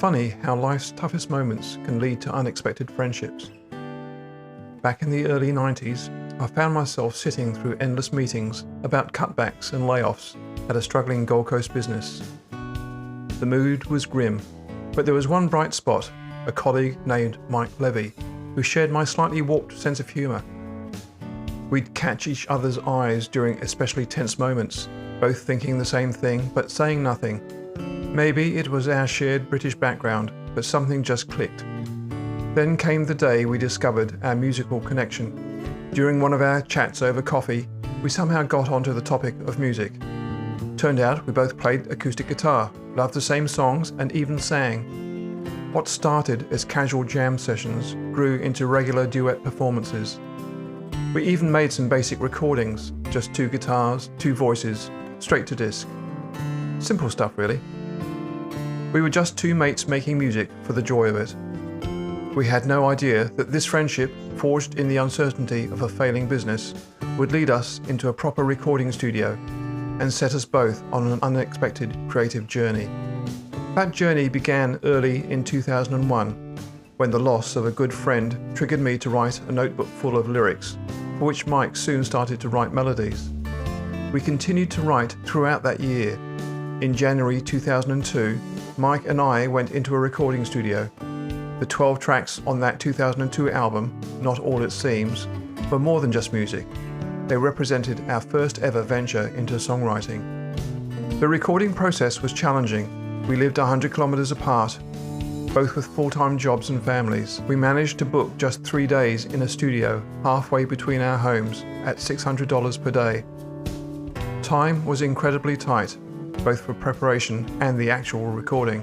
funny how life's toughest moments can lead to unexpected friendships. Back in the early 90s, I found myself sitting through endless meetings about cutbacks and layoffs at a struggling Gold Coast business. The mood was grim, but there was one bright spot, a colleague named Mike Levy, who shared my slightly warped sense of humour. We'd catch each other's eyes during especially tense moments, both thinking the same thing but saying nothing. Maybe it was our shared British background, but something just clicked. Then came the day we discovered our musical connection. During one of our chats over coffee, we somehow got onto the topic of music. Turned out we both played acoustic guitar, loved the same songs, and even sang. What started as casual jam sessions grew into regular duet performances. We even made some basic recordings, just 2 guitars, 2 voices, straight to disc. Simple stuff really. We were just 2 mates making music for the joy of it. We had no idea that this friendship, forged in the uncertainty of a failing business, would lead us into a proper recording studio and set us both on an unexpected creative journey. That journey began early in 2001, when the loss of a good friend triggered me to write a notebook full of lyrics, for which Mike soon started to write melodies. We continued to write throughout that year. In January 2002, Mike and I went into a recording studio. The 12 tracks on that 2002 album, Not All It Seems, were more than just music. They represented our first ever venture into songwriting. The recording process was challenging. We lived 100 kilometers apart, both with full-time jobs and families. We managed to book just 3 days in a studio halfway between our homes at $600 per day. Time was incredibly tight, both for preparation and the actual recording.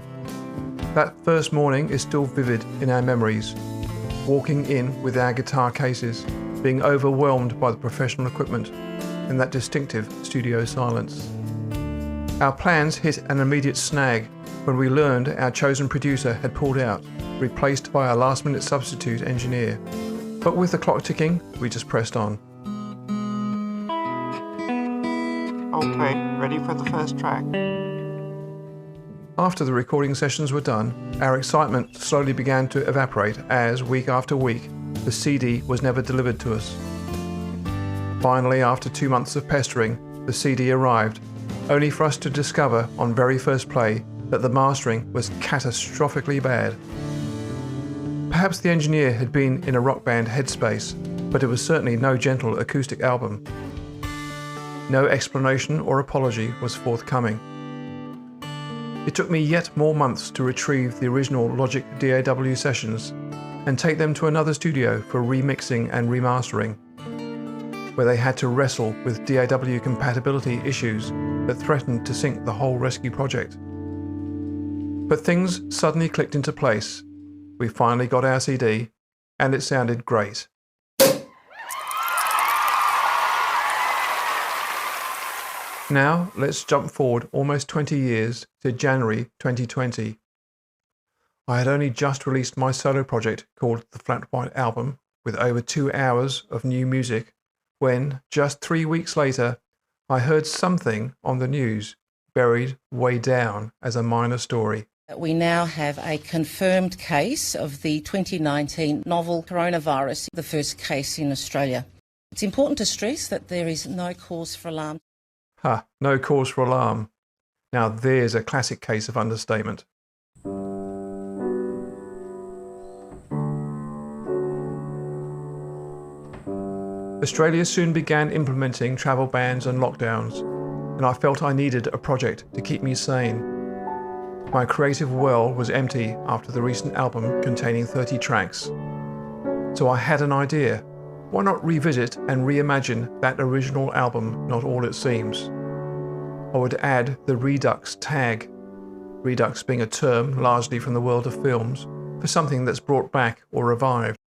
That first morning is still vivid in our memories. Walking in with our guitar cases, being overwhelmed by the professional equipment and that distinctive studio silence. Our plans hit an immediate snag when we learned our chosen producer had pulled out, replaced by a last-minute substitute engineer. But with the clock ticking, we just pressed on. Okay, ready for the first track. After the recording sessions were done, our excitement slowly began to evaporate as, week after week, the CD was never delivered to us. Finally, after 2 months of pestering, the CD arrived, only for us to discover on very first play that the mastering was catastrophically bad. Perhaps the engineer had been in a rock band headspace, but it was certainly no gentle acoustic album. No explanation or apology was forthcoming. It took me yet more months to retrieve the original Logic DAW sessions and take them to another studio for remixing and remastering, where they had to wrestle with DAW compatibility issues that threatened to sink the whole rescue project. But things suddenly clicked into place. We finally got our CD, and it sounded great. Now, let's jump forward almost 20 years to January 2020. I had only just released my solo project called The Flat White Album, with over 2 hours of new music, when, just 3 weeks later, I heard something on the news, buried way down as a minor story. We now have a confirmed case of the 2019 novel coronavirus, the first case in Australia. It's important to stress that there is no cause for alarm. No cause for alarm. Now there's a classic case of understatement. Australia soon began implementing travel bans and lockdowns, and I felt I needed a project to keep me sane. My creative well was empty after the recent album containing 30 tracks. So I had an idea. Why not revisit and reimagine that original album, Not All It Seems? I would add the Redux tag, Redux being a term largely from the world of films, for something that's brought back or revived.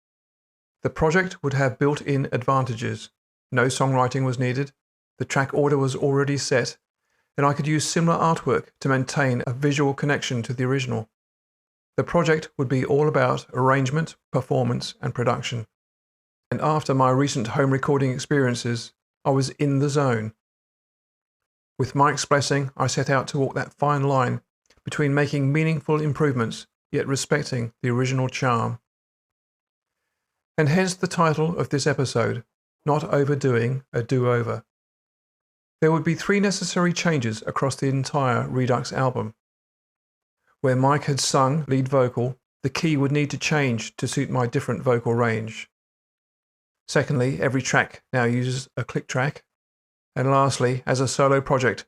The project would have built-in advantages. No songwriting was needed, the track order was already set, and I could use similar artwork to maintain a visual connection to the original. The project would be all about arrangement, performance, and production. And after my recent home recording experiences, I was in the zone. With Mike's blessing, I set out to walk that fine line between making meaningful improvements yet respecting the original charm. And hence the title of this episode, Not Overdoing a Do-Over. There would be 3 necessary changes across the entire Redux album. Where Mike had sung lead vocal, the key would need to change to suit my different vocal range. Secondly, every track now uses a click track. And lastly, as a solo project,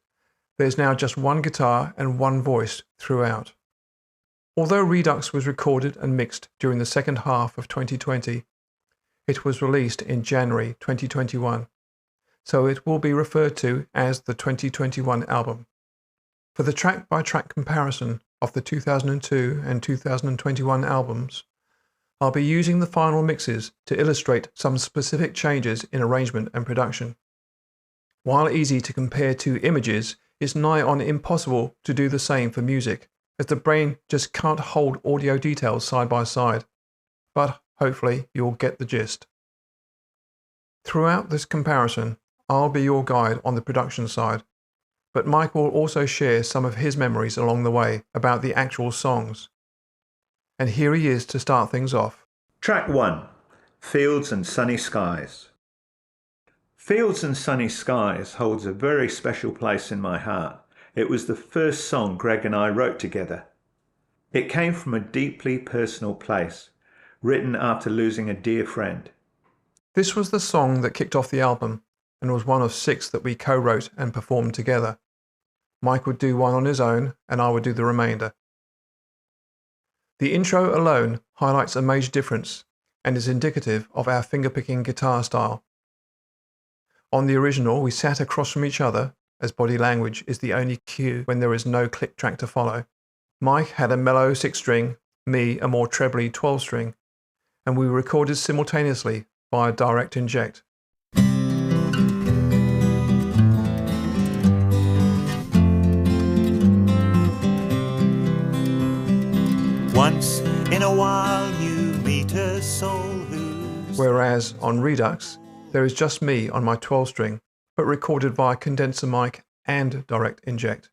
there's now just one guitar and one voice throughout. Although Redux was recorded and mixed during the second half of 2020, it was released in January 2021, so it will be referred to as the 2021 album. For the track-by-track comparison of the 2002 and 2021 albums, I'll be using the final mixes to illustrate some specific changes in arrangement and production. While easy to compare 2 images, it's nigh on impossible to do the same for music, as the brain just can't hold audio details side by side. But hopefully you'll get the gist. Throughout this comparison, I'll be your guide on the production side, but Mike will also share some of his memories along the way about the actual songs. And here he is to start things off. Track 1, Fields and Sunny Skies. Fields and Sunny Skies holds a very special place in my heart. It was the first song Greg and I wrote together. It came from a deeply personal place, written after losing a dear friend. This was the song that kicked off the album and was one of 6 that we co-wrote and performed together. Mike would do one on his own and I would do the remainder. The intro alone highlights a major difference and is indicative of our finger-picking guitar style. On the original, we sat across from each other, as body language is the only cue when there is no click track to follow. Mike had a mellow 6-string, me a more trebly 12-string, and we recorded simultaneously via direct inject. Once in a while you meet a soul who's... Whereas on Redux, there is just me on my 12-string, but recorded via condenser mic and direct inject.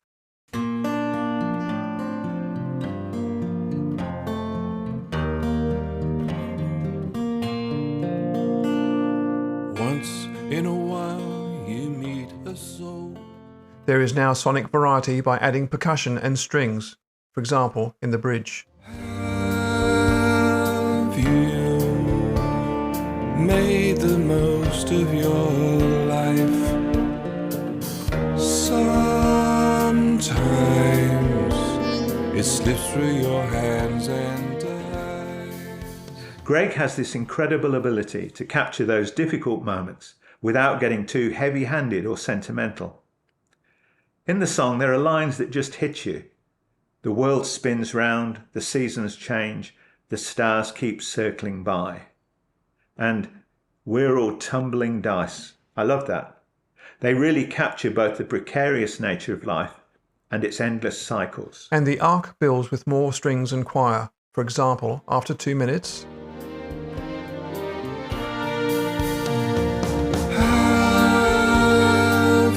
Once in a while you meet a soul. There is now sonic variety by adding percussion and strings, for example in the bridge. Have you made the most of your life? Sometimes it slips through your hands and dies. Greg has this incredible ability to capture those difficult moments without getting too heavy-handed or sentimental. In the song, there are lines that just hit you. The world spins round, the seasons change, the stars keep circling by. And we're all tumbling dice. I love that. They really capture both the precarious nature of life and its endless cycles. And the arc builds with more strings and choir. For example, after 2 minutes, Have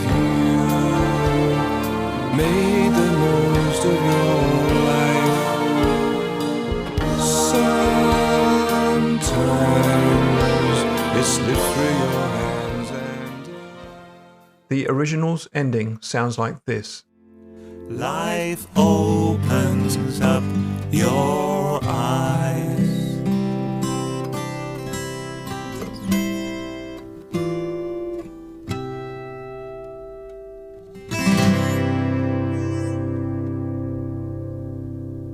you made the most of your life? Sometimes it slips through your hands and the original's ending sounds like this. Life opens up your eyes.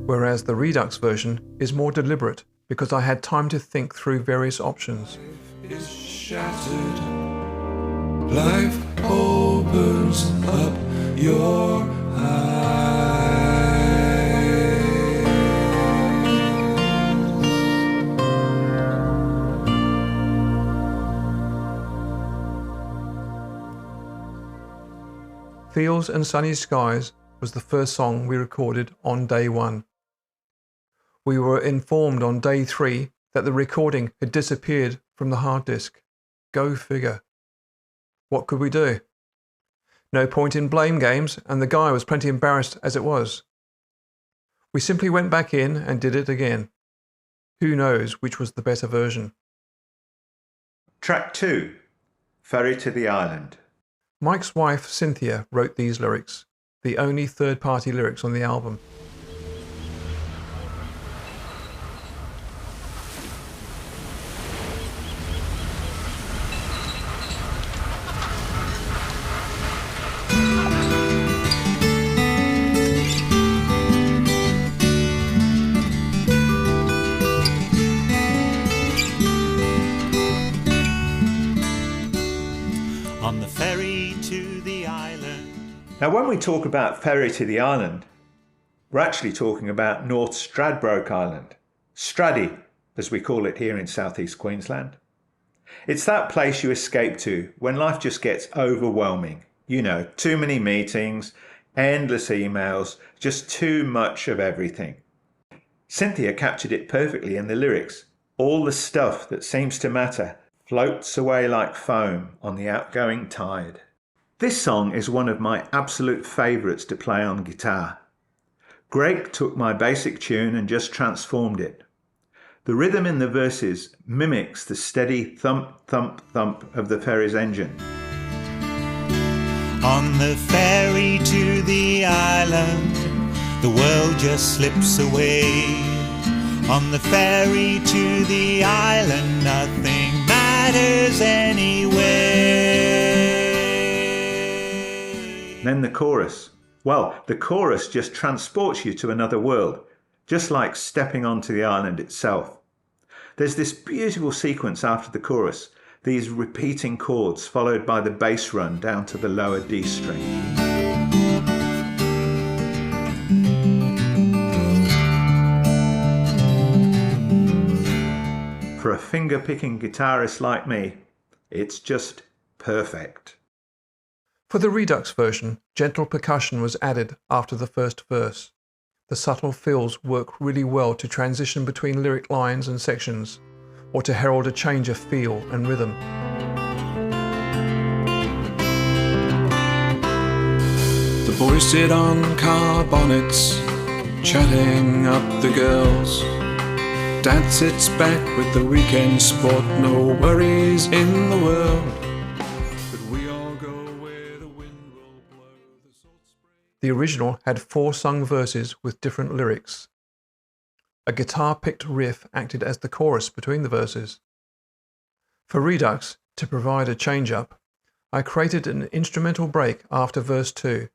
Whereas the Redux version is more deliberate because I had time to think through various options. is shattered. Life opens up your eyes. Fields and Sunny Skies was the first song we recorded on day 1. We were informed on day 3 that the recording had disappeared from the hard disk. Go figure. What could we do? No point in blame games, and the guy was plenty embarrassed as it was. We simply went back in and did it again. Who knows which was the better version? Track 2, Ferry to the Island. Mike's wife Cynthia wrote these lyrics, the only third-party lyrics on the album. On the ferry to the island. Now, when we talk about ferry to the island, we're actually talking about North Stradbroke Island, Straddy, as we call it here in southeast Queensland. It's that place you escape to when life just gets overwhelming. You know, too many meetings, endless emails, just too much of everything. Cynthia captured it perfectly in the lyrics. All the stuff that seems to matter floats away like foam on the outgoing tide. This song is one of my absolute favourites to play on guitar. Greg took my basic tune and just transformed it. The rhythm in the verses mimics the steady thump, thump, thump of the ferry's engine. On the ferry to the island, the world just slips away. On the ferry to the island, nothing matters anyway. Then the chorus. Well, the chorus just transports you to another world, just like stepping onto the island itself. There's this beautiful sequence after the chorus, these repeating chords followed by the bass run down to the lower D string. For a finger-picking guitarist like me, it's just perfect. For the Redux version, gentle percussion was added after the first verse. The subtle fills work really well to transition between lyric lines and sections, or to herald a change of feel and rhythm. The boys sit on car bonnets, chatting up the girls. Dad sits back with the weekend sport, no worries in the world. But we all go where the wind will blow. The original had 4 sung verses with different lyrics. A guitar-picked riff acted as the chorus between the verses. For Redux, to provide a change-up, I created an instrumental break after verse 2.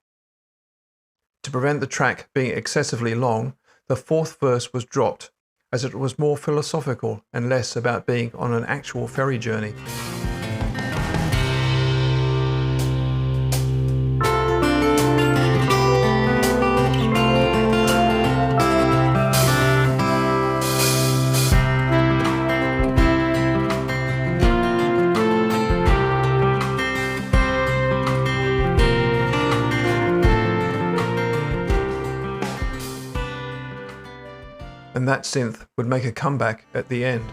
To prevent the track being excessively long, the 4th verse was dropped, as it was more philosophical and less about being on an actual ferry journey. And that synth would make a comeback at the end.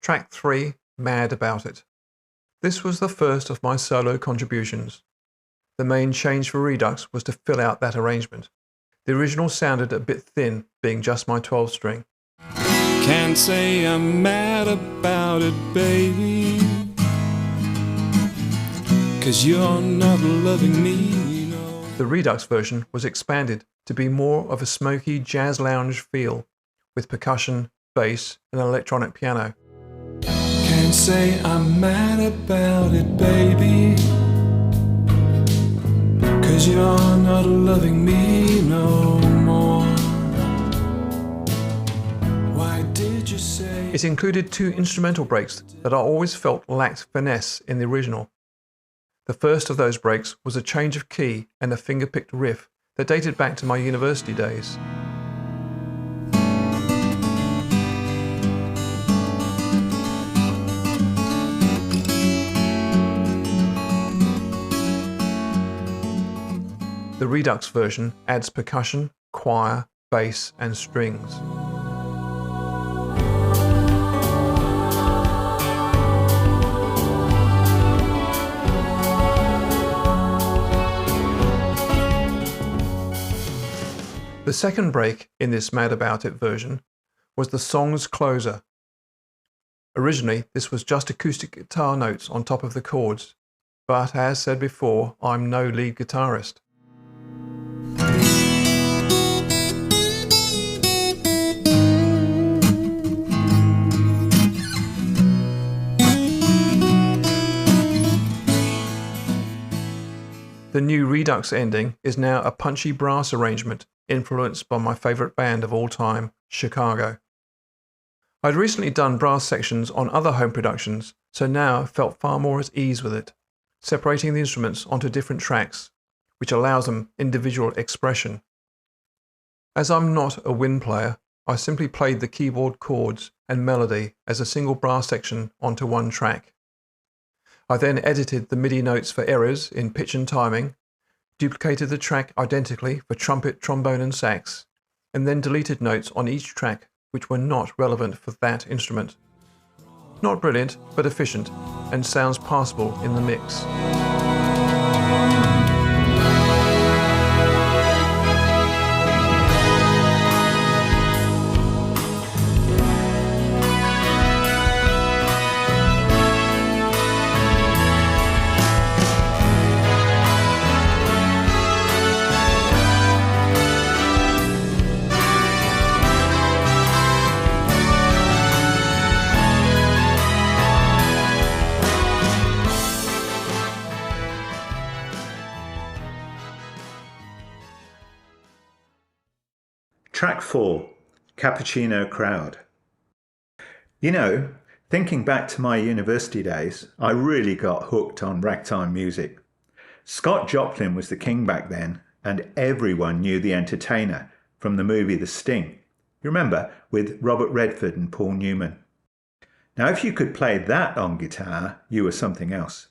Track 3, Mad About It. This was the first of my solo contributions. The main change for Redux was to fill out that arrangement. The original sounded a bit thin, being just my 12-string. Can't say I'm mad about it, baby, 'cause you're not loving me, no. The Redux version was expanded to be more of a smoky jazz lounge feel, with percussion, bass and electronic piano. Can't say I'm mad about it, baby, 'cause you're not loving me no more. Why did you say? It included 2 instrumental breaks that I always felt lacked finesse in the original. The first of those breaks was a change of key and a finger-picked riff that dated back to my university days. The Redux version adds percussion, choir, bass and strings. The second break in this Mad About It version was the song's closer. Originally, this was just acoustic guitar notes on top of the chords, but as said before, I'm no lead guitarist. The new Redux ending is now a punchy brass arrangement influenced by my favourite band of all time, Chicago. I'd recently done brass sections on other home productions, so now felt far more at ease with it, separating the instruments onto different tracks, which allows them individual expression. As I'm not a wind player, I simply played the keyboard chords and melody as a single brass section onto one track. I then edited the MIDI notes for errors in pitch and timing, duplicated the track identically for trumpet, trombone and sax, and then deleted notes on each track which were not relevant for that instrument. Not brilliant, but efficient, and sounds passable in the mix. Track 4, Cappuccino Crowd. You know, thinking back to my university days, I really got hooked on ragtime music. Scott Joplin was the king back then, and everyone knew the entertainer from the movie The Sting. You remember, with Robert Redford and Paul Newman. Now, if you could play that on guitar, you were something else.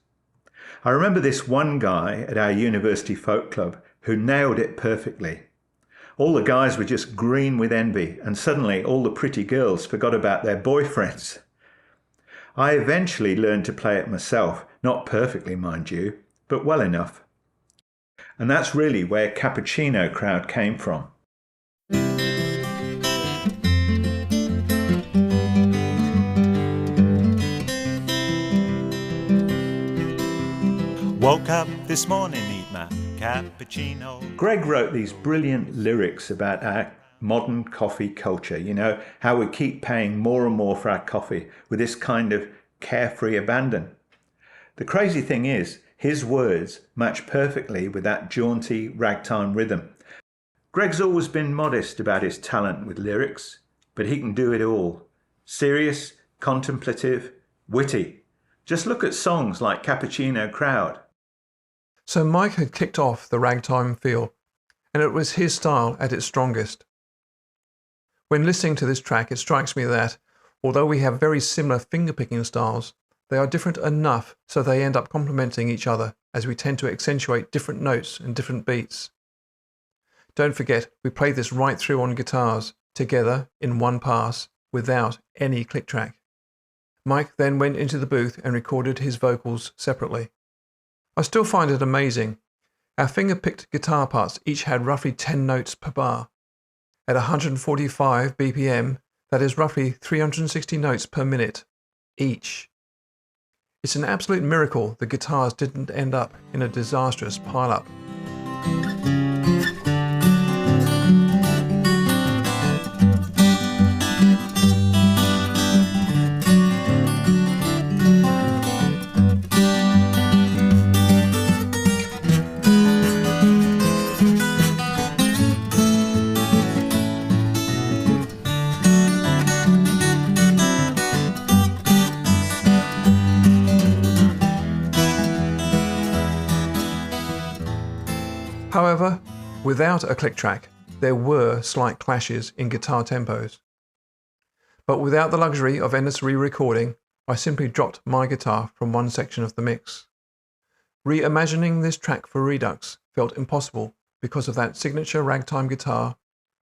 I remember this one guy at our university folk club who nailed it perfectly. All the guys were just green with envy, and suddenly all the pretty girls forgot about their boyfriends. I eventually learned to play it myself, not perfectly, mind you, but well enough. And that's really where Cappuccino Crowd came from. Woke up this morning, eat my cappuccino. Greg wrote these brilliant lyrics about our modern coffee culture, you know, how we keep paying more and more for our coffee with this kind of carefree abandon. The crazy thing is, his words match perfectly with that jaunty ragtime rhythm. Greg's always been modest about his talent with lyrics, but he can do it all. Serious, contemplative, witty. Just look at songs like Cappuccino Crowd. So Mike had kicked off the ragtime feel, and it was his style at its strongest. When listening to this track, it strikes me that, although we have very similar fingerpicking styles, they are different enough so they end up complementing each other as we tend to accentuate different notes and different beats. Don't forget, we played this right through on guitars, together in one pass, without any click track. Mike then went into the booth and recorded his vocals separately. I still find it amazing. Our finger-picked guitar parts each had roughly 10 notes per bar. At 145 BPM, that is roughly 360 notes per minute, each. It's an absolute miracle the guitars didn't end up in a disastrous pile-up. However, without a click track, there were slight clashes in guitar tempos. But without the luxury of endless re-recording, I simply dropped my guitar from one section of the mix. Reimagining this track for Redux felt impossible because of that signature ragtime guitar,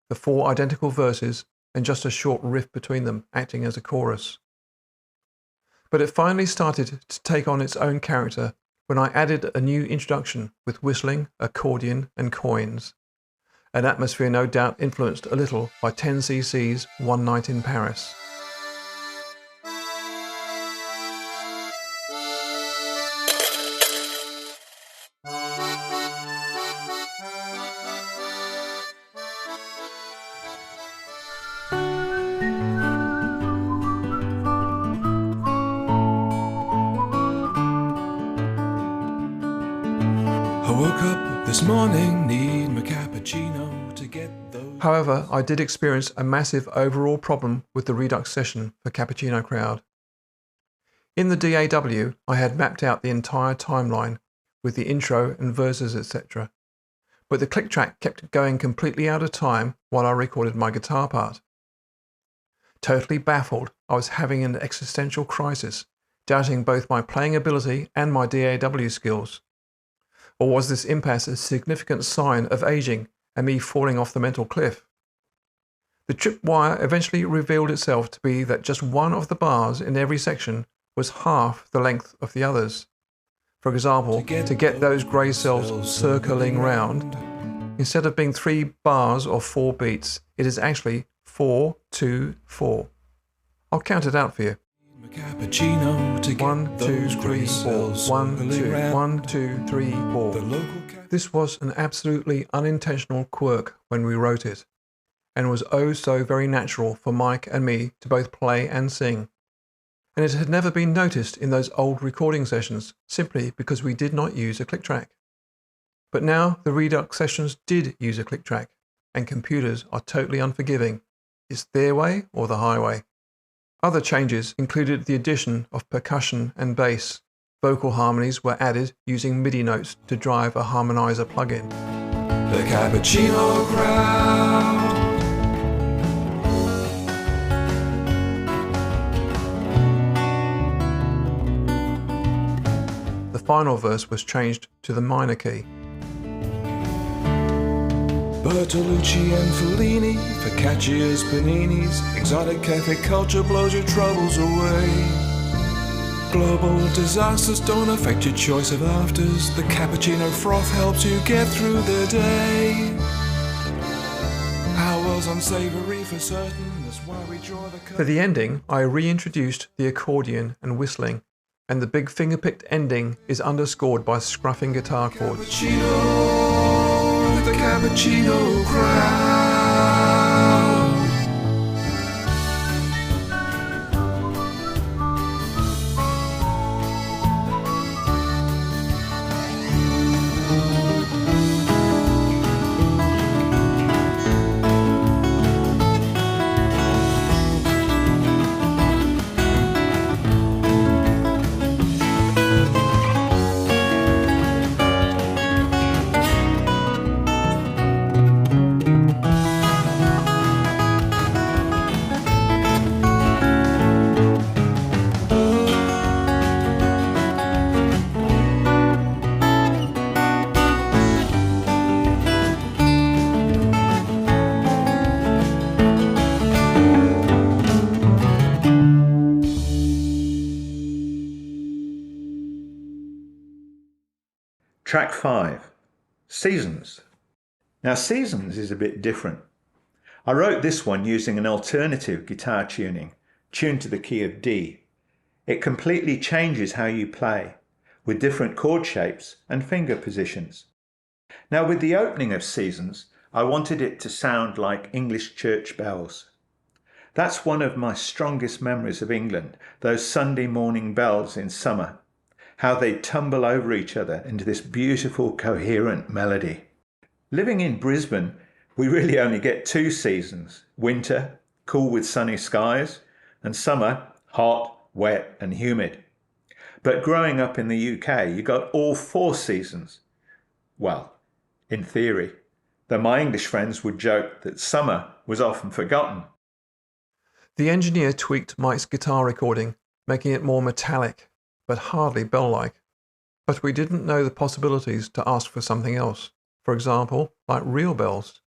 the 4 identical verses, and just a short riff between them acting as a chorus. But it finally started to take on its own character when I added a new introduction with whistling, accordion and coins, an atmosphere no doubt influenced a little by 10cc's One Night in Paris. I woke up this morning, need my cappuccino to get those. However, I did experience a massive overall problem with the Redux session for Cappuccino Crowd. In the DAW, I had mapped out the entire timeline with the intro and verses, etc. But the click track kept going completely out of time while I recorded my guitar part. Totally baffled, I was having an existential crisis, doubting both my playing ability and my DAW skills. Or was this impasse a significant sign of aging and me falling off the mental cliff? The tripwire eventually revealed itself to be that just one of the bars in every section was half the length of the others. For example, to get those grey cells circling round, instead of being 3 bars or 4 beats, it is actually 4, 2, 4. I'll count it out for you. Cappuccino to get 1, 2, those 3, grey 4. cells 1, 2, circling 1, 2, 3, 4. the local This was an absolutely unintentional quirk when we wrote it, and was oh so very natural for Mike and me to both play and sing. And it had never been noticed in those old recording sessions, simply because we did not use a click track. But now the Redux sessions did use a click track, and computers are totally unforgiving. It's their way or the highway. Other changes included the addition of percussion and bass. Vocal harmonies were added using MIDI notes to drive a harmonizer plugin. The Cappuccino Crowd. The final verse was changed to the minor key. Bertolucci and Fellini, focaccias, paninis, exotic cafe culture blows your troubles away. Global disasters don't affect your choice of afters. The cappuccino froth helps you get through the day. Hours unsavory for certain, that's why we draw the For the ending, I reintroduced the accordion and whistling, and the big finger-picked ending is underscored by scruffing guitar chords. Cappuccino, the Cappuccino Crowd. Track 5, Seasons. Now Seasons is a bit different. I wrote this one using an alternative guitar tuning, tuned to the key of D. It completely changes how you play, with different chord shapes and finger positions. Now with the opening of Seasons, I wanted it to sound like English church bells. That's one of my strongest memories of England, those Sunday morning bells in summer. How they tumble over each other into this beautiful, coherent melody. Living in Brisbane, we really only get 2 seasons. Winter, cool with sunny skies, and summer, hot, wet and humid. But growing up in the UK, you got all 4 seasons. Well, in theory, though my English friends would joke that summer was often forgotten. The engineer tweaked Mike's guitar recording, making it more metallic, but hardly bell-like. But we didn't know the possibilities to ask for something else. for example, like real bells.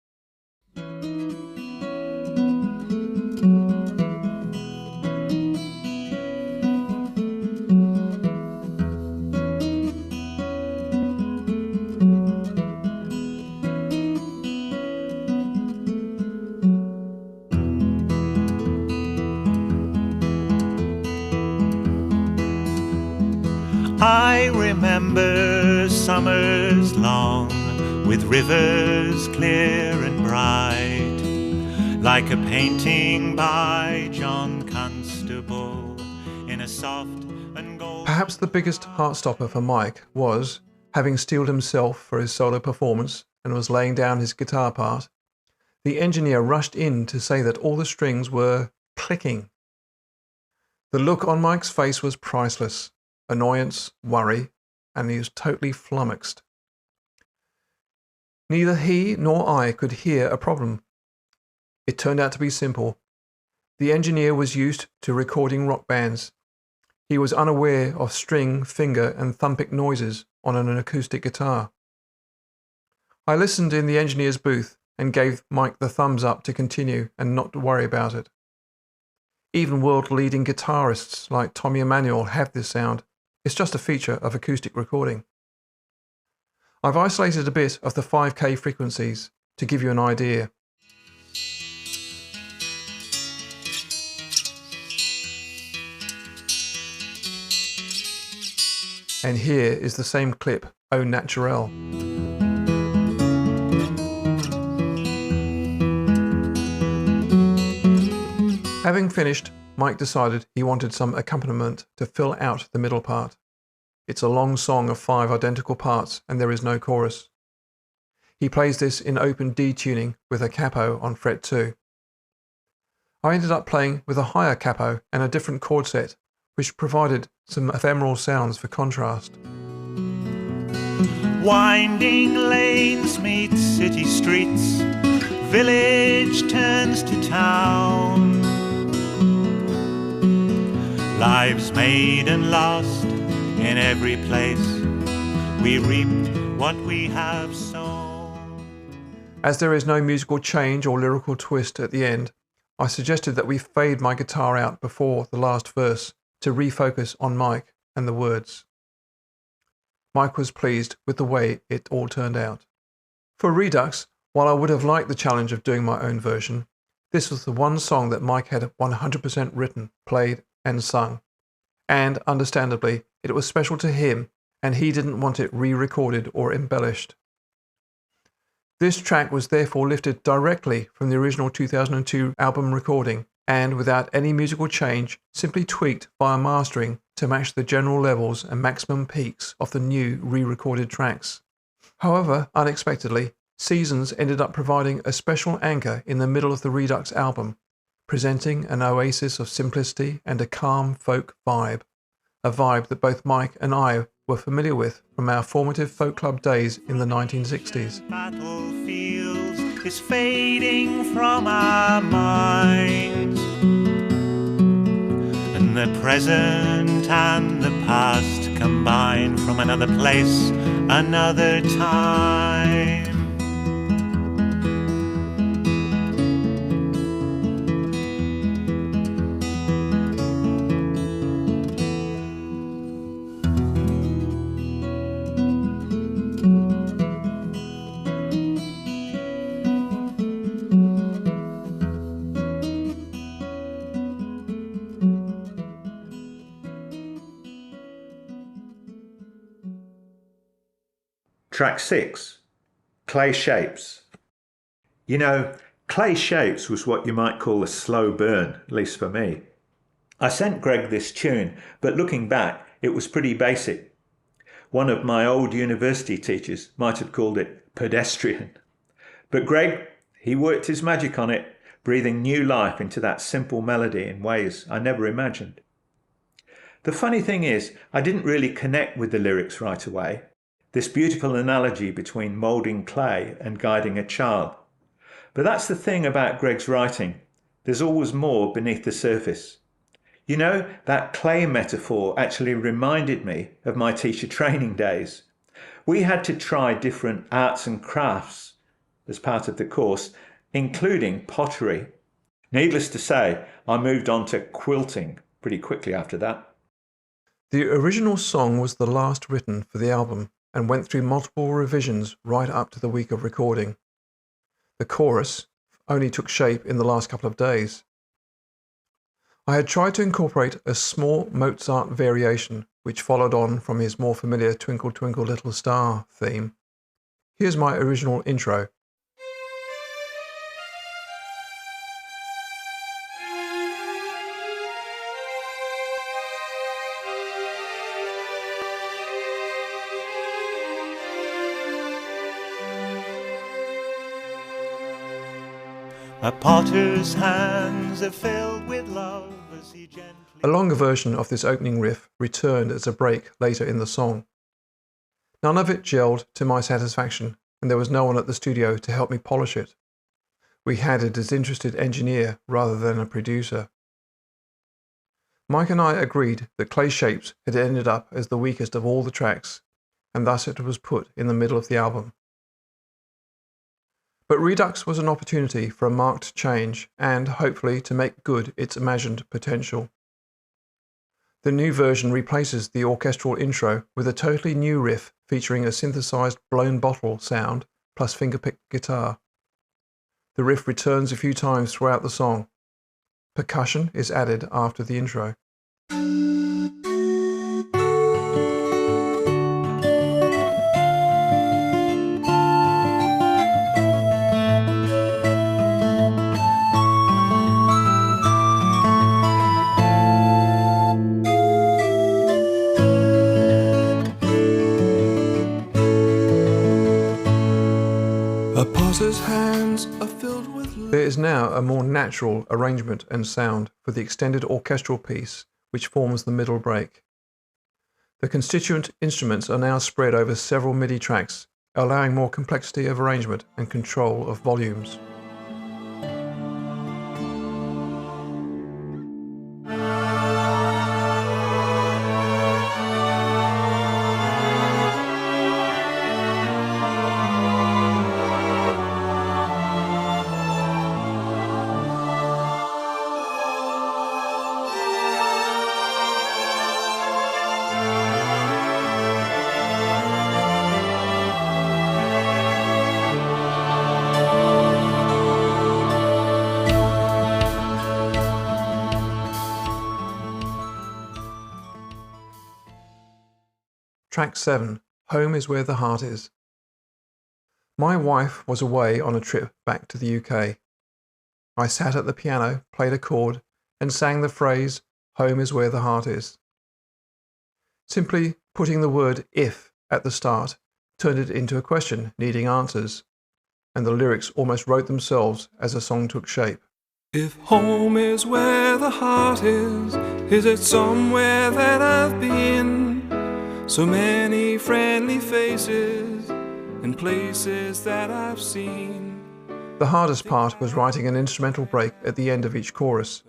I remember summers long, with rivers clear and bright, like a painting by John Constable in a soft and golden... Perhaps the biggest heartstopper for Mike was, having steeled himself for his solo performance and was laying down his guitar part, the engineer rushed in to say that all the strings were clicking. The look on Mike's face was priceless. Annoyance, worry, and he was totally flummoxed. Neither he nor I could hear a problem. It turned out to be simple. The engineer was used to recording rock bands. He was unaware of string, finger, and thumpic noises on an acoustic guitar. I listened in the engineer's booth and gave Mike the thumbs up to continue and not to worry about it. Even world-leading guitarists like Tommy Emmanuel have this sound. It's just a feature of acoustic recording. I've isolated a bit of the 5K frequencies to give you an idea. And here is the same clip, au naturel. Having finished, Mike decided he wanted some accompaniment to fill out the middle part. It's a long song of 5 identical parts and there is no chorus. He plays this in open D tuning with a capo on fret 2. I ended up playing with a higher capo and a different chord set, which provided some ephemeral sounds for contrast. Winding lanes meet city streets, village turns to town. Lives made and lost in every place, we reap what we have sown. As there is no musical change or lyrical twist at the end, I suggested that we fade my guitar out before the last verse to refocus on Mike and the words. Mike was pleased with the way it all turned out. For Redux, while I would have liked the challenge of doing my own version, this was the one song that Mike had 100% written, played and sung. And, understandably, it was special to him and he didn't want it re-recorded or embellished. This track was therefore lifted directly from the original 2002 album recording and, without any musical change, simply tweaked via mastering to match the general levels and maximum peaks of the new re-recorded tracks. However, unexpectedly, Seasons ended up providing a special anchor in the middle of the Redux album, presenting an oasis of simplicity and a calm folk vibe, a vibe that both Mike and I were familiar with from our formative folk club days in the 1960s. Battlefields is fading from our minds, and the present and the past combine from another place, another time. Track 6, Clay Shapes. You know, Clay Shapes was what you might call a slow burn, at least for me. I sent Greg this tune, but looking back, it was pretty basic. One of my old university teachers might have called it pedestrian. But Greg, he worked his magic on it, breathing new life into that simple melody in ways I never imagined. The funny thing is, I didn't really connect with the lyrics right away. This beautiful analogy between moulding clay and guiding a child. But that's the thing about Greg's writing. There's always more beneath the surface. You know, that clay metaphor actually reminded me of my teacher training days. we had to try different arts and crafts as part of the course, including pottery. Needless to say, I moved on to quilting pretty quickly after that. The original song was the last written for the album and went through multiple revisions right up to the week of recording. The chorus only took shape in the last couple of days. I had tried to incorporate a small Mozart variation which followed on from his more familiar Twinkle Twinkle Little Star theme. Here's my original intro. A potter's hands are filled with love as he gently... A longer version of this opening riff returned as a break later in the song. None of it gelled to my satisfaction, and there was no one at the studio to help me polish it. We had a disinterested engineer rather than a producer. Mike and I agreed that Clay Shapes had ended up as the weakest of all the tracks, and thus it was put in the middle of the album. But Redux was an opportunity for a marked change and, hopefully, to make good its imagined potential. The new version replaces the orchestral intro with a totally new riff featuring a synthesized blown bottle sound plus fingerpicked guitar. The riff returns a few times throughout the song. Percussion is added after the intro. Hands are filled with... There is now a more natural arrangement and sound for the extended orchestral piece which forms the middle break. The constituent instruments are now spread over several MIDI tracks, allowing more complexity of arrangement and control of volumes. Track 7, Home is Where the Heart Is. My wife was away on a trip back to the UK. I sat at the piano, played a chord, and sang the phrase, Home is Where the Heart Is. Simply putting the word if at the start turned it into a question needing answers, and the lyrics almost wrote themselves as the song took shape. If home is where the heart is it somewhere that I've been? So many friendly faces and places that I've seen. The hardest part was writing an instrumental break at the end of each chorus.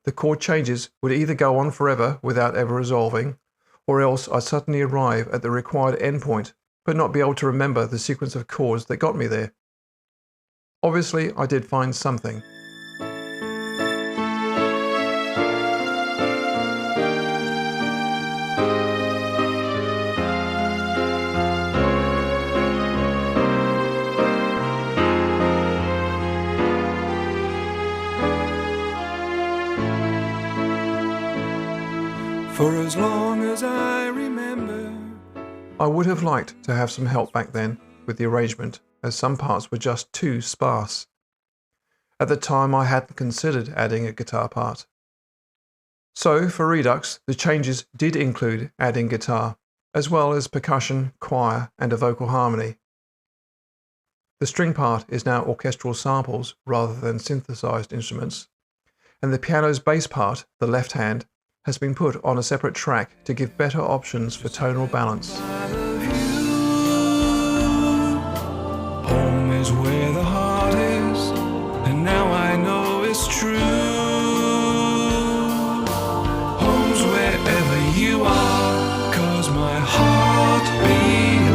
The chord changes would either go on forever without ever resolving, or else I'd suddenly arrive at the required endpoint but not be able to remember the sequence of chords that got me there. Obviously, I did find something. For as long as I remember. I would have liked to have some help back then with the arrangement, as some parts were just too sparse. At the time I hadn't considered adding a guitar part. So for Redux, the changes did include adding guitar, as well as percussion, choir, and a vocal harmony. The string part is now orchestral samples rather than synthesized instruments, and the piano's bass part, the left hand, has been put on a separate track to give better options for tonal balance. Home is where the heart is, and now I know it's true. Home's wherever you are, 'cause my heart belongs.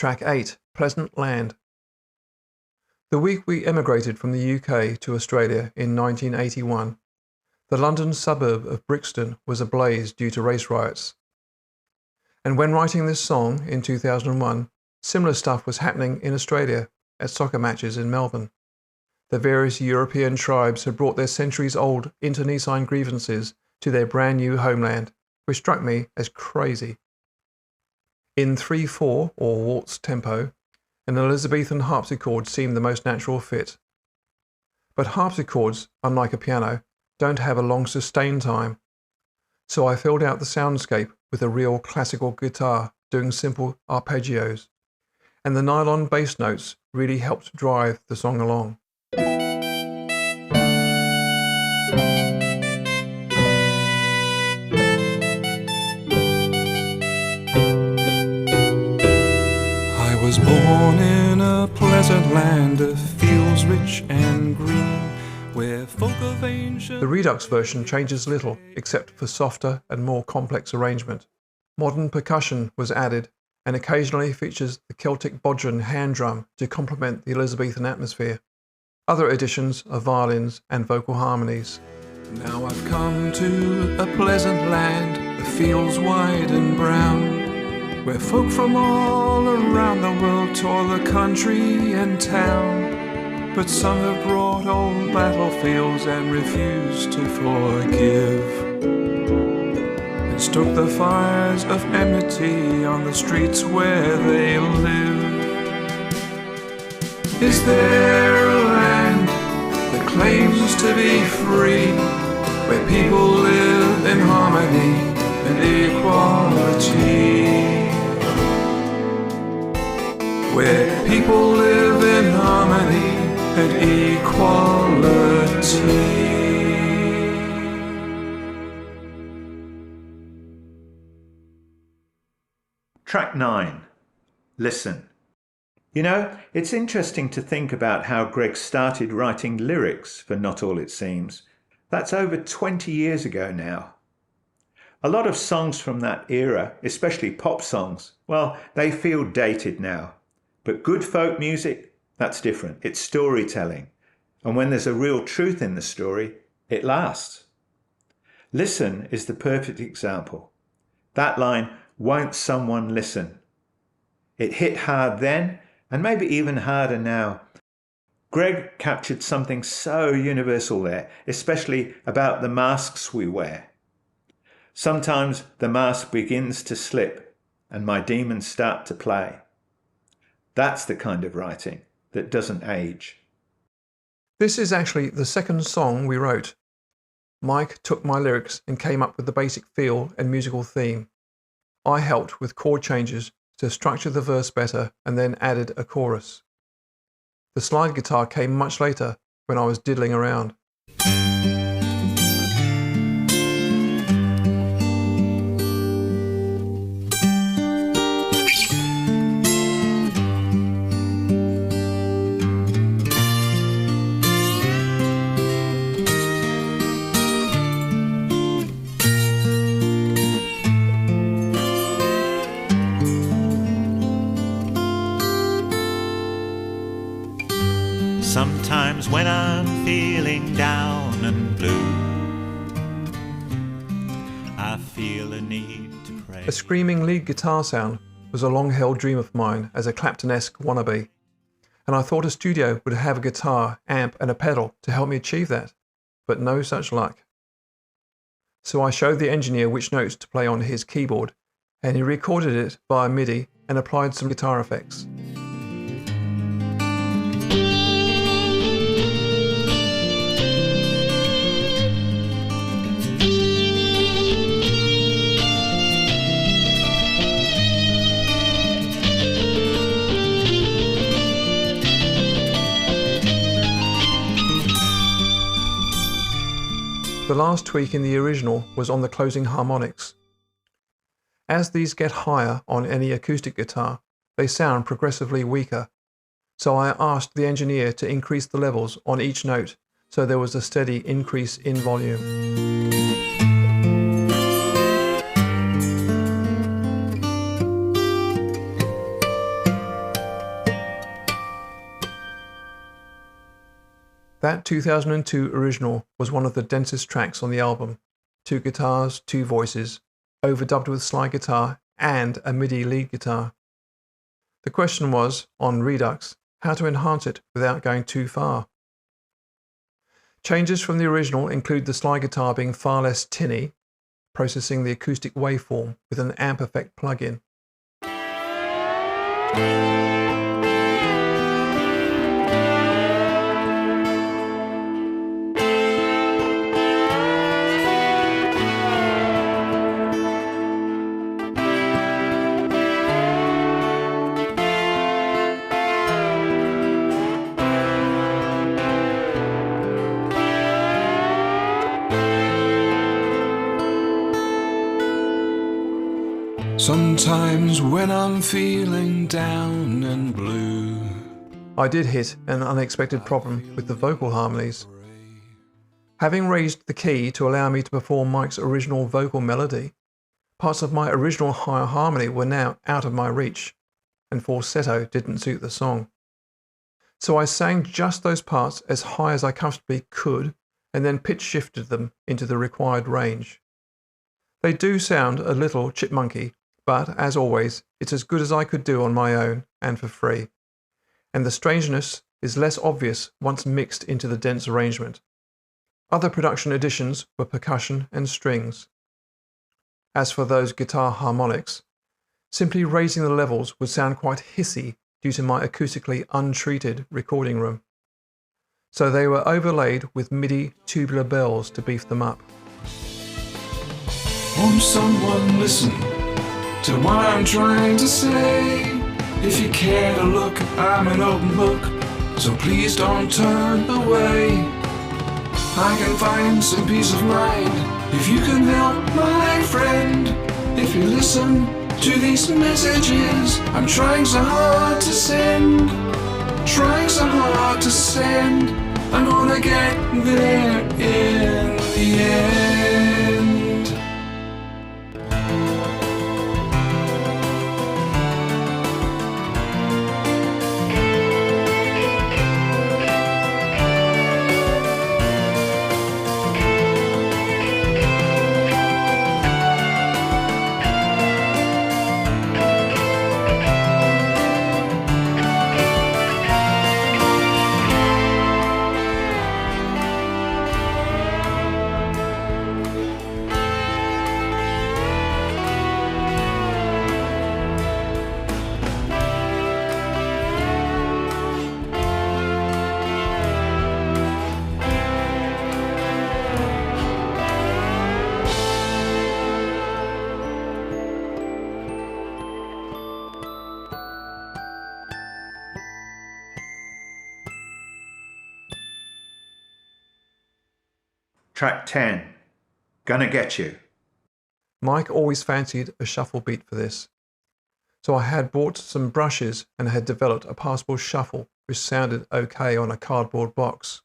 track 8, Pleasant Land. The week we emigrated from the UK to Australia in 1981, the London suburb of Brixton was ablaze due to race riots. And when writing this song in 2001, similar stuff was happening in Australia at soccer matches in Melbourne. The various European tribes had brought their centuries-old internecine grievances to their brand new homeland, which struck me as crazy. In 3/4 or waltz tempo, an Elizabethan harpsichord seemed the most natural fit. But harpsichords, unlike a piano, don't have a long sustain time, so I filled out the soundscape with a real classical guitar doing simple arpeggios, and the nylon bass notes really helped drive the song along. I was born in a pleasant land of fields rich and green, where folk of ancient... The Redux version changes little, except for softer and more complex arrangement. Modern percussion was added, and occasionally features the Celtic bodhran hand drum to complement the Elizabethan atmosphere. Other additions are violins and vocal harmonies. Now I've come to a pleasant land, the fields wide and brown, where folk from all around the world tour the country and town. But some have brought old battlefields and refused to forgive, and stoked the fires of enmity on the streets where they live. Is there a land that claims to be free, where people live in harmony and equality? Where people live in harmony and equality. Track 9, Listen. You know, it's interesting to think about how Greg started writing lyrics for Not All It Seems. That's over 20 years ago now. A lot of songs from that era, especially pop songs, well, they feel dated now. But good folk music, that's different. It's storytelling. And when there's a real truth in the story, it lasts. Listen is the perfect example. That line, won't someone listen? It hit hard then, and maybe even harder now. Greg captured something so universal there, especially about the masks we wear. Sometimes the mask begins to slip and my demons start to play. That's the kind of writing that doesn't age. This is actually the second song we wrote. Mike took my lyrics and came up with the basic feel and musical theme. I helped with chord changes to structure the verse better and then added a chorus. The slide guitar came much later when I was diddling around. Sometimes when I'm feeling down and blue, I feel a need to pray. A screaming lead guitar sound was a long-held dream of mine as a Clapton-esque wannabe, and I thought a studio would have a guitar, amp and a pedal to help me achieve that, but no such luck. So I showed the engineer which notes to play on his keyboard, and he recorded it via MIDI and applied some guitar effects. The last tweak in the original was on the closing harmonics. As these get higher on any acoustic guitar, they sound progressively weaker, so I asked the engineer to increase the levels on each note so there was a steady increase in volume. 2002 original was one of the densest tracks on the album. 2 guitars, 2 voices, overdubbed with slide guitar and a MIDI lead guitar. The question was, on Redux, how to enhance it without going too far. Changes from the original include the slide guitar being far less tinny, processing the acoustic waveform with an amp effect plugin. Sometimes when I'm feeling down and blue, I did hit an unexpected problem with the vocal harmonies. Having raised the key to allow me to perform Mike's original vocal melody, parts of my original higher harmony were now out of my reach, and falsetto didn't suit the song. So I sang just those parts as high as I comfortably could, and then pitch shifted them into the required range. They do sound a little chipmunky, but as always, it's as good as I could do on my own and for free. And the strangeness is less obvious once mixed into the dense arrangement. Other production additions were percussion and strings. As for those guitar harmonics, simply raising the levels would sound quite hissy due to my acoustically untreated recording room. So they were overlaid with MIDI tubular bells to beef them up. won't someone listen to what I'm trying to say? If you care to look, I'm an open book, so please don't turn away. I can find some peace of mind if you can help, my friend. If you listen to these messages I'm trying so hard to send, trying so hard to send, I'm gonna get there in the end. Track 10, Gonna Get You. Mike always fancied a shuffle beat for this, so I had bought some brushes and had developed a passable shuffle which sounded okay on a cardboard box.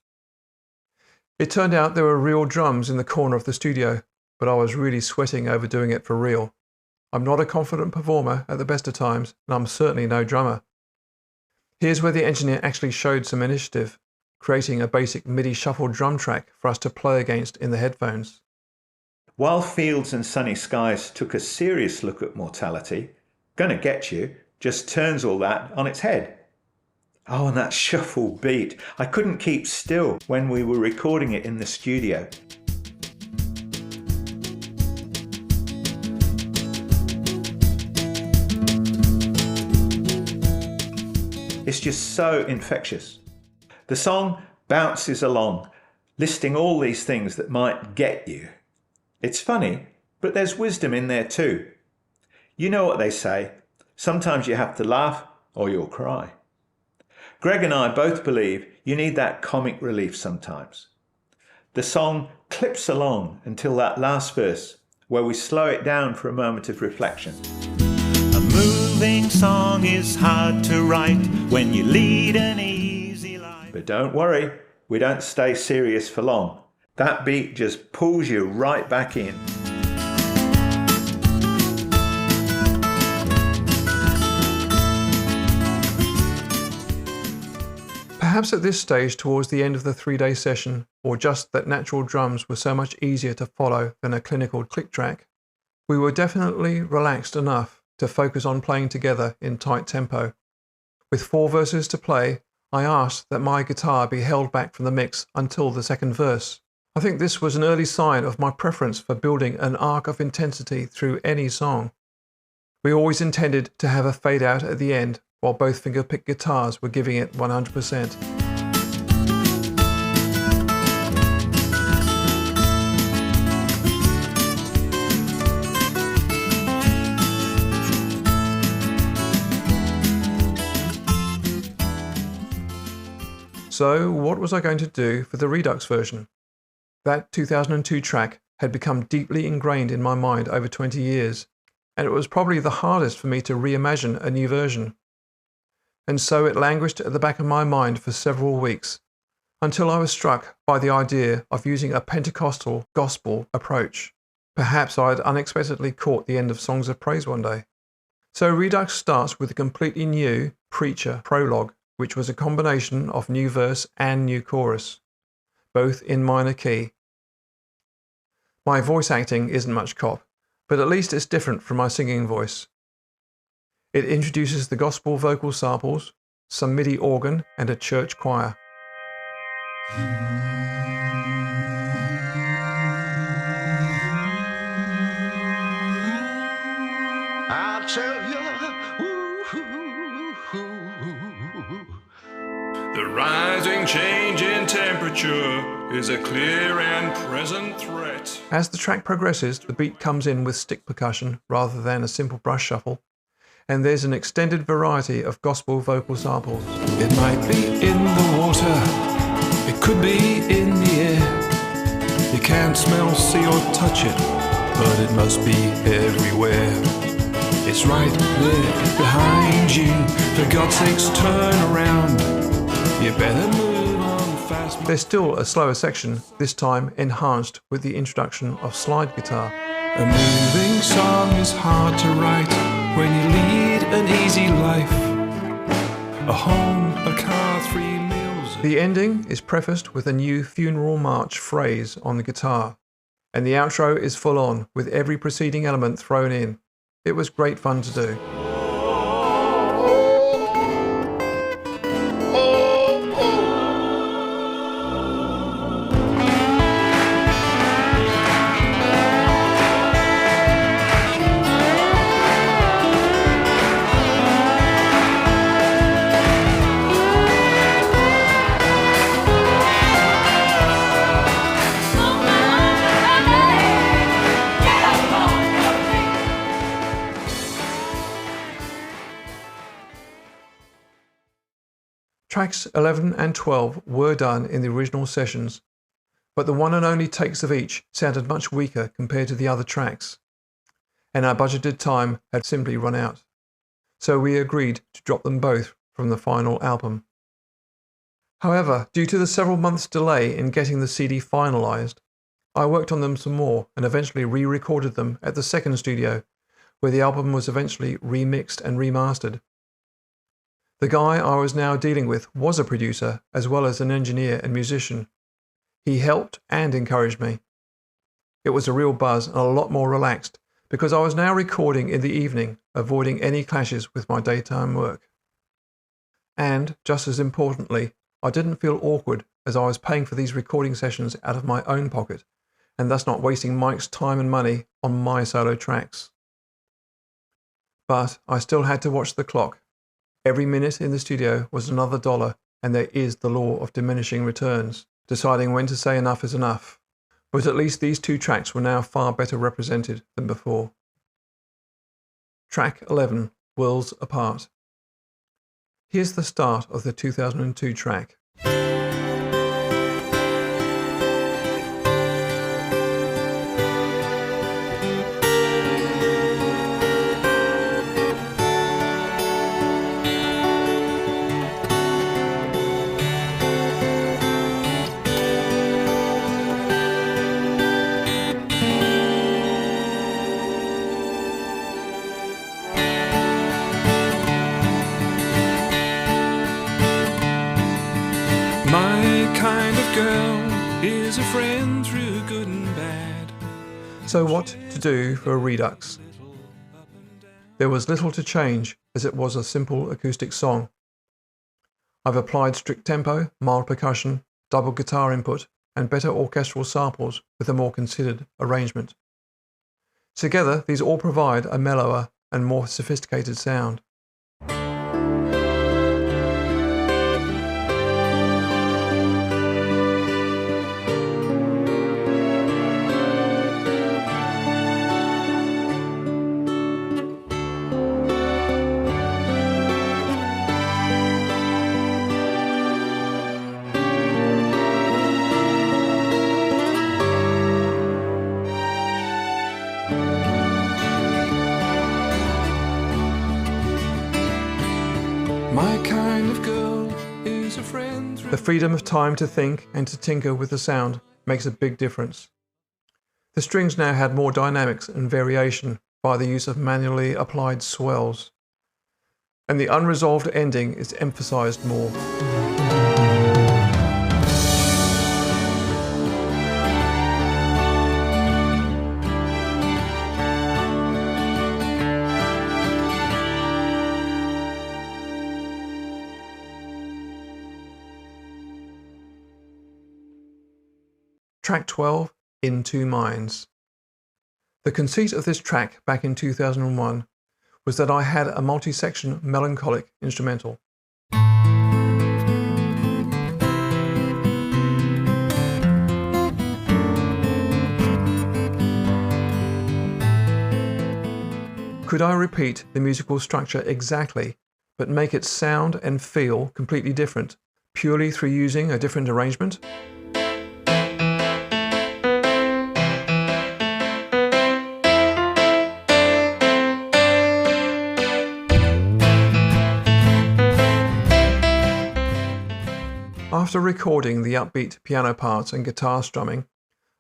It turned out there were real drums in the corner of the studio, but I was really sweating over doing it for real. I'm not a confident performer at the best of times, and I'm certainly no drummer. Here's where the engineer actually showed some initiative, creating a basic MIDI shuffle drum track for us to play against in the headphones. While Fields and Sunny Skies took a serious look at mortality, Gonna Get You just turns all that on its head. Oh, and that shuffle beat. I couldn't keep still when we were recording it in the studio. It's just so infectious. The song bounces along, listing all these things that might get you. It's funny, but there's wisdom in there too. You know what they say, sometimes you have to laugh or you'll cry. Greg and I both believe you need that comic relief sometimes. The song clips along until that last verse, where we slow it down for a moment of reflection. A moving song is hard to write when you lead an easy life. But don't worry, we don't stay serious for long. That beat just pulls you right back in. Perhaps at this stage towards the end of the 3-day session, or just that natural drums were so much easier to follow than a clinical click track, we were definitely relaxed enough to focus on playing together in tight tempo. With 4 verses to play, I asked that my guitar be held back from the mix until the second verse. I think this was an early sign of my preference for building an arc of intensity through any song. We always intended to have a fade out at the end while both fingerpick guitars were giving it 100%. So what was I going to do for the Redux version? That 2002 track had become deeply ingrained in my mind over 20 years, and it was probably the hardest for me to reimagine a new version. And so it languished at the back of my mind for several weeks, until I was struck by the idea of using a Pentecostal gospel approach. Perhaps I had unexpectedly caught the end of Songs of Praise one day. So Redux starts with a completely new preacher prologue, which was a combination of new verse and new chorus, both in minor key. My voice acting isn't much cop, but at least it's different from my singing voice. It introduces the gospel vocal samples, some MIDI organ, and a church choir. I'll tell you. The rising change in temperature is a clear and present threat. As the track progresses, the beat comes in with stick percussion rather than a simple brush shuffle, and there's an extended variety of gospel vocal samples. It might be in the water, it could be in the air. You can't smell, see or touch it, but it must be everywhere. It's right there behind you, for God's sakes turn around. You better move on fast. There's still a slower section, this time enhanced with the introduction of slide guitar. A moving song is hard to write when you lead an easy life. A home, a car, 3 meals. The ending is prefaced with a new funeral march phrase on the guitar, and the outro is full on with every preceding element thrown in. It was great fun to do. Tracks 11 and 12 were done in the original sessions, but the one and only takes of each sounded much weaker compared to the other tracks, and our budgeted time had simply run out, so we agreed to drop them both from the final album. However, due to the several months' delay in getting the CD finalised, I worked on them some more and eventually re-recorded them at the second studio, where the album was eventually remixed and remastered. The guy I was now dealing with was a producer as well as an engineer and musician. He helped and encouraged me. It was a real buzz and a lot more relaxed because I was now recording in the evening, avoiding any clashes with my daytime work. And, just as importantly, I didn't feel awkward as I was paying for these recording sessions out of my own pocket and thus not wasting Mike's time and money on my solo tracks. But I still had to watch the clock. Every minute in the studio was another $1, and there is the law of diminishing returns, deciding when to say enough is enough. But at least these 2 tracks were now far better represented than before. Track 11, Worlds Apart. Here's the start of the 2002 track. girl is a friend through good and bad. So what to do for a redux? There was little to change, as it was a simple acoustic song. I've applied strict tempo, mild percussion, double guitar input, and better orchestral samples with a more considered arrangement. Together, these all provide a mellower and more sophisticated sound. My kind of girl is a friend. The freedom of time to think and to tinker with the sound makes a big difference. The strings now had more dynamics and variation by the use of manually applied swells, and the unresolved ending is emphasized more. Track 12, In Two Minds. The conceit of this track back in 2001 was that I had a multi-section melancholic instrumental. Could I repeat the musical structure exactly, but make it sound and feel completely different, purely through using a different arrangement? After recording the upbeat piano parts and guitar strumming,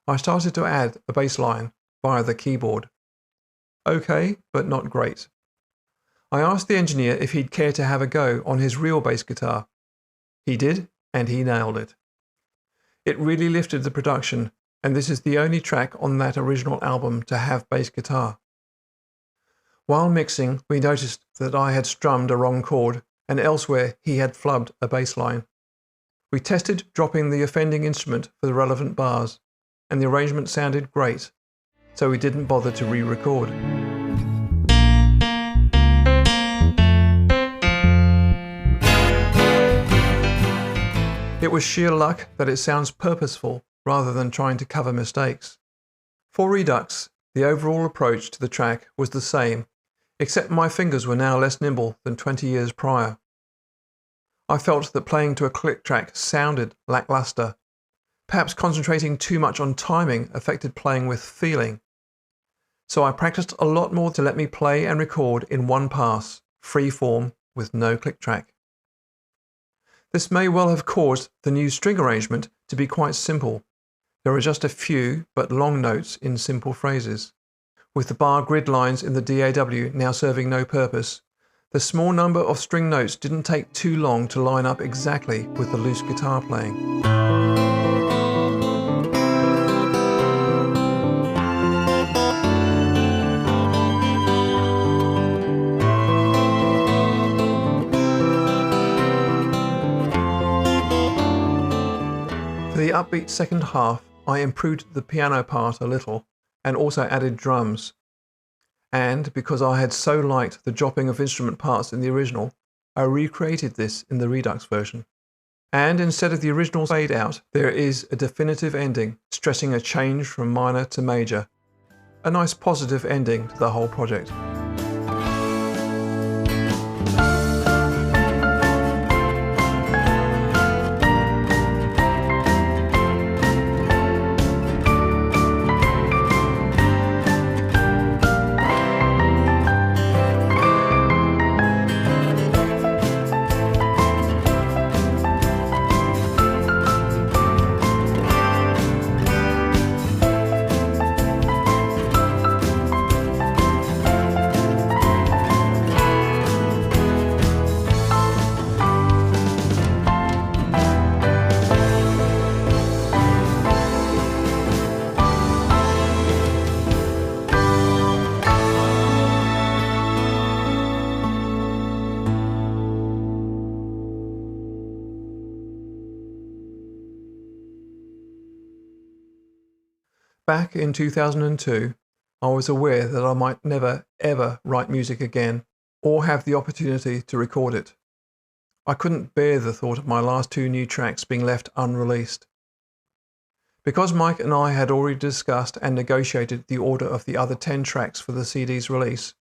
I started to add a bass line via the keyboard. Okay, but not great. I asked the engineer if he'd care to have a go on his real bass guitar. He did, and he nailed it. It really lifted the production, and this is the only track on that original album to have bass guitar. While mixing, we noticed that I had strummed a wrong chord, and elsewhere he had flubbed a bass line. We tested dropping the offending instrument for the relevant bars, and the arrangement sounded great, so we didn't bother to re-record. It was sheer luck that it sounds purposeful rather than trying to cover mistakes. For Redux, the overall approach to the track was the same, except my fingers were now less nimble than 20 years prior. I felt that playing to a click track sounded lackluster. Perhaps concentrating too much on timing affected playing with feeling. So I practiced a lot more to let me play and record in one pass, free form, with no click track. This may well have caused the new string arrangement to be quite simple. There are just a few but long notes in simple phrases. With the bar grid lines in the DAW now serving no purpose, the small number of string notes didn't take too long to line up exactly with the loose guitar playing. For the upbeat second half, I improved the piano part a little and also added drums. And because I had so liked the dropping of instrument parts in the original, I recreated this in the Redux version. And instead of the original fade out, there is a definitive ending, stressing a change from minor to major. A nice positive ending to the whole project. Back in 2002, I was aware that I might never, ever write music again or have the opportunity to record it. I couldn't bear the thought of my last 2 new tracks being left unreleased. Because Mike and I had already discussed and negotiated the order of the other 10 tracks for the CD's release,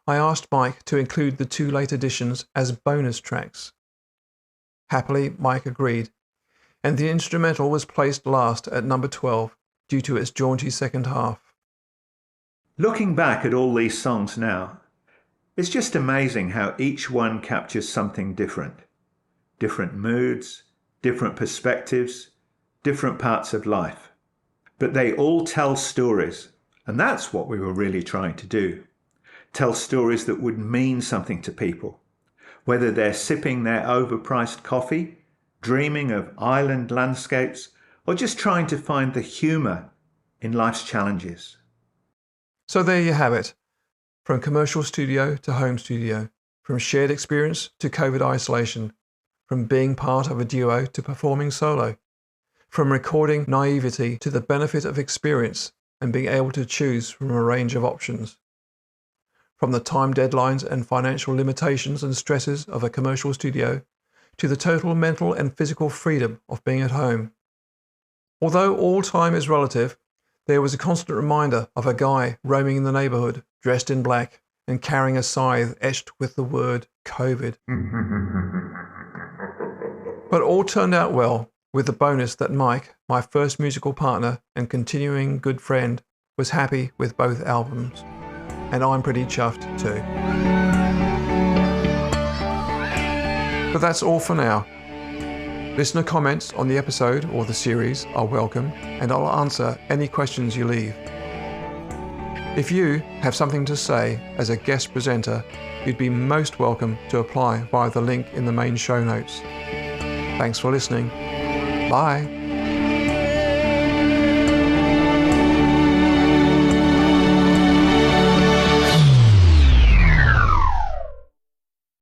I asked Mike to include the 2 late editions as bonus tracks. Happily, Mike agreed, and the instrumental was placed last at number 12 due to its jaunty second half. Looking back at all these songs now, it's just amazing how each one captures something different. Different moods, different perspectives, different parts of life. But they all tell stories, and that's what we were really trying to do. Tell stories that would mean something to people, whether they're sipping their overpriced coffee, dreaming of island landscapes, or just trying to find the humour in life's challenges. So there you have it. From commercial studio to home studio, from shared experience to COVID isolation, from being part of a duo to performing solo, from recording naivety to the benefit of experience and being able to choose from a range of options. From the time deadlines and financial limitations and stresses of a commercial studio to the total mental and physical freedom of being at home. Although all time is relative, there was a constant reminder of a guy roaming in the neighbourhood, dressed in black and carrying a scythe etched with the word COVID. But all turned out well, with the bonus that Mike, my first musical partner and continuing good friend, was happy with both albums. And I'm pretty chuffed too. But that's all for now. Listener comments on the episode or the series are welcome, and I'll answer any questions you leave. If you have something to say as a guest presenter, you'd be most welcome to apply via the link in the main show notes. Thanks for listening. Bye.